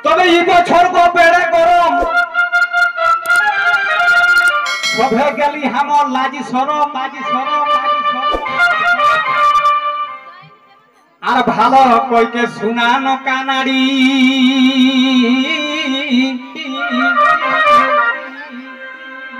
তবে এই বছর তো বেড়ে গরম সবে গেলি হামর লাজি সরম লাজি সরম লাজি সরম আর ভালো কইকে শুনানো কানাড়ি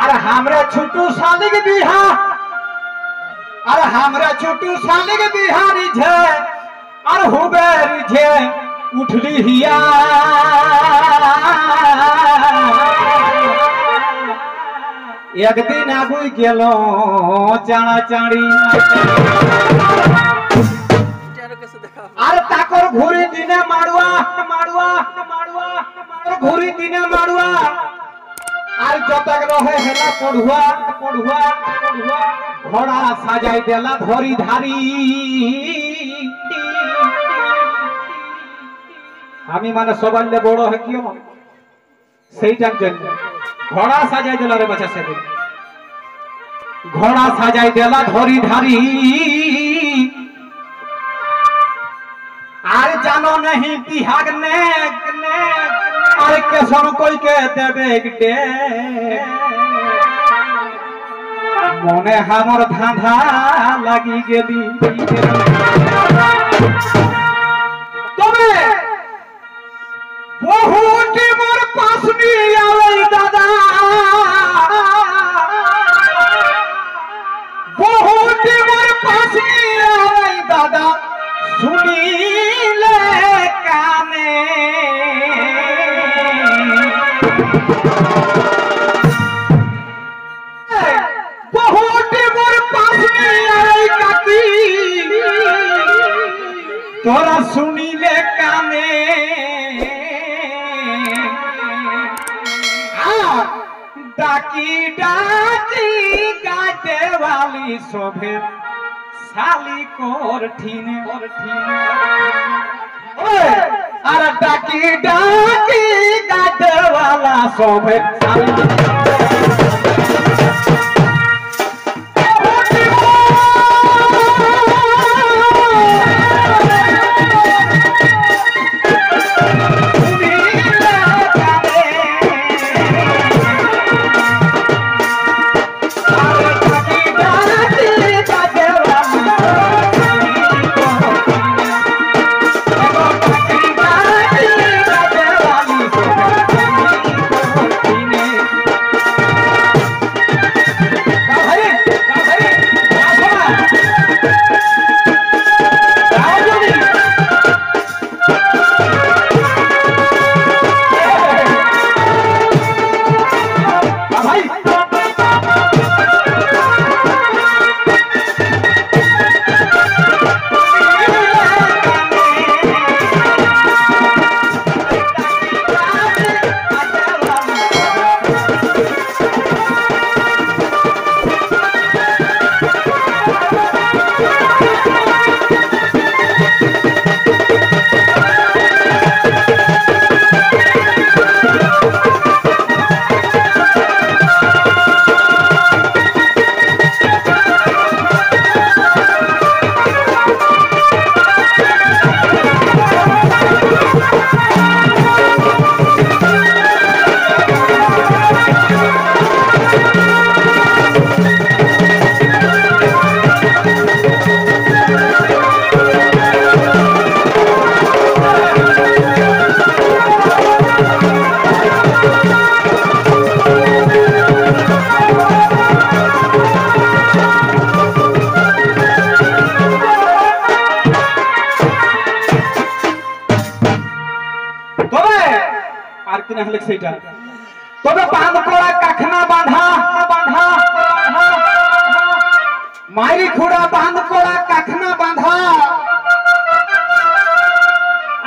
আর हमरा छोटू सालिक बिहा और हमरा छोटू सालिक बिहारी छे और हुबेरी छे उठली हिया एक दिन आगुई गेलो चाणा चाणी আর তাকর ঘুরি দিনে মাড়ুয়া মাড়ুয়া মাড়ুয়া ঘুরি দিনে মাড়ুয়া আর যতক রহে হেলা পড়ুয়া পড়ুয়া পড়ুয়া ঘোড়া সাজাই দেলা ধরি ধারি আমি মানে সবাইলে বড় হে কিও সেইটার জন্য ঘোড়া সাজাই দেলা রে বাচ্চা সেদিন ঘোড়া সাজাই দেলা ধরি ধারি আর জানো नहीं बिहाग ने আর কেসন কই কে দেবে গটে মনে হামর ধাঁধা লাগি গেলি তবে বহুটি মোর পাশ নিয়ে আই দাদা বহুটি মোর পাশ নিয়ে আই দাদা सुनीले काने बहुत मोर पास में आई काकी तोरा सुनीले काने डाकी डाकी गाते वाली शोभे साली कोरठीन ओए अरे डाकी डाकी गाते वाला सोभे साली तबे बांध कोड़ा कखना बांधा बांधा मारी खुड़ा बांध कोड़ा कखना बांधा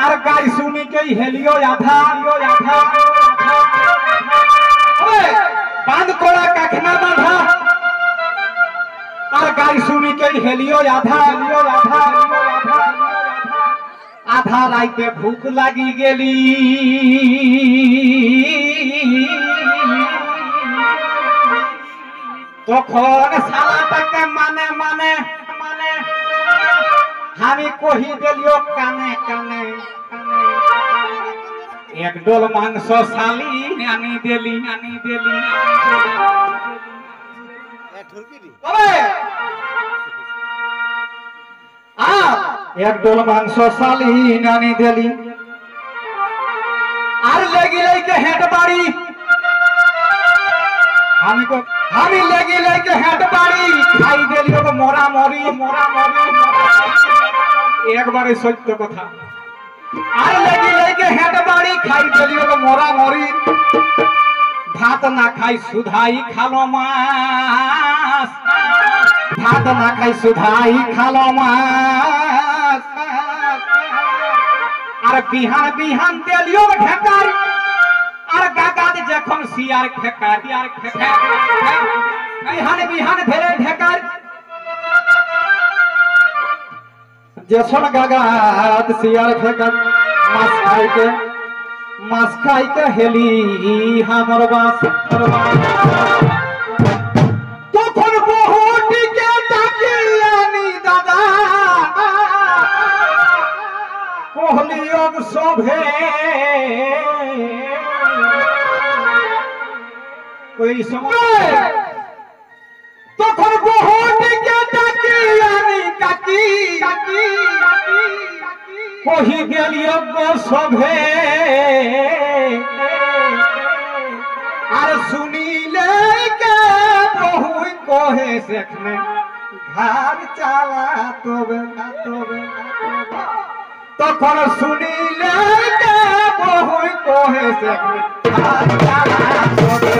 और गाय सुनी के हेलियो आधा बांध कोड़ा कखना बांधा और गाय सुनी के हेलियो आधा आधा राइते भूख लगी गेली तखन सालाटाके माने माने माने हामी कहि देलियो काने काने एक डोल मांस साली आनी देली एक डोल मांस साली आनी देली আর লেগে লেগে হেঁট বাড়ি আমি লেগে লেগে হেঁট বাড়ি খাই দিলি ওকে মরা মরি একবারে সত্য কথা আর লেগে লেগে হেঁট বাড়ি খাই দিলি ওকে মরা মরি ভাত না খাই সুধাই খালো মাছ ভাত না খাই সুধাই খালো মাছ আর বিহান বিহান তেলিও ঢেকার আর গাগাদ যখন সিয়ার খেকার বিহান বিহান ধরে ঢেকার যখন গাগাদ সিয়ার খেকার মাছ খাইকে হেলি হামর বাস তখন বহুটিকে ডাকিয়ানি দাদা কোহলিয়ক শোভে ওই সময় তখন বহুটিকে ডাকিয়ানি কাকি কহি গেলিয়ক শোভে আর শুনিলে কে বহু কহে সেখানে ঘর চালা তবে তখন শুনিলে কে বহু কহে সেখানে ঘর চালা তবে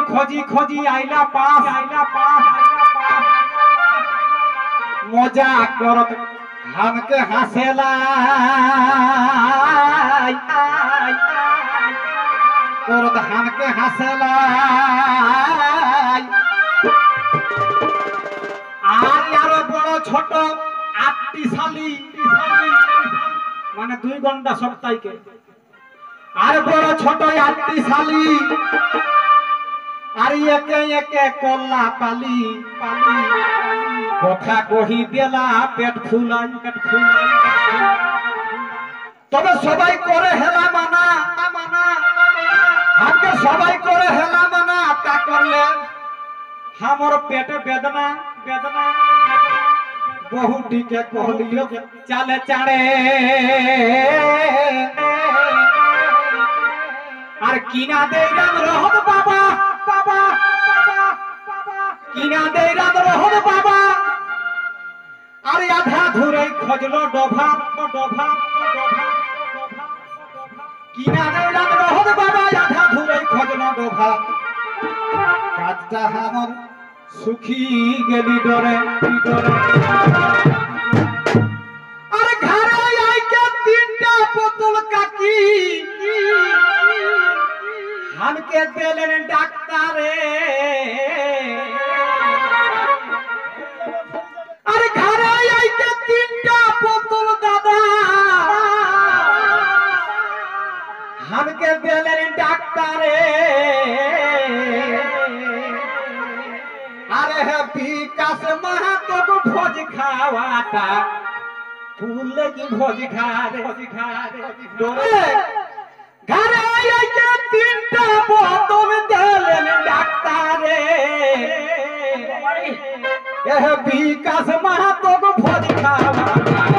खोजी खोजी आइला पास मजा करत हमके हंसेला करत हमके हंसेला আর আরো বড় ছোট 8টি শালি মানে 2 ঘন্টা সপ্তাহে আর বড় ছোট 8টি শালি আর একে একে কল্লা পালি কথা কহি দেলা পেট ফুলাই তবে সবাই করে হেলা মানা আজকে সবাই করে হেলা মানা তা করলে আমার পেটে বেদনা বহুটিকে কহলিও চালে চাড়ে আর কিনা দেই রাম রহম বাবা কিনা দেই রাম রহম বাবা আর আধা ধরে খজলো ডভা কিনা দেই রাম রহম বাবা আধা ধরে খজলো ডভা কাজটা আমার सुखी गेली डरे डरे अरे घरे आई के तीनटा बोतल काकी हमके देलन डॉक्टरे अरे घरे आई के तीनटा बोतल दादा हमके देलन डॉक्टरे अरे विकास महतो को भोज खावाता फूल की भोज खा रे घरे आई के तीनटा बोतल देलन डॉक्टरे यह विकास महतो को भोज खावाता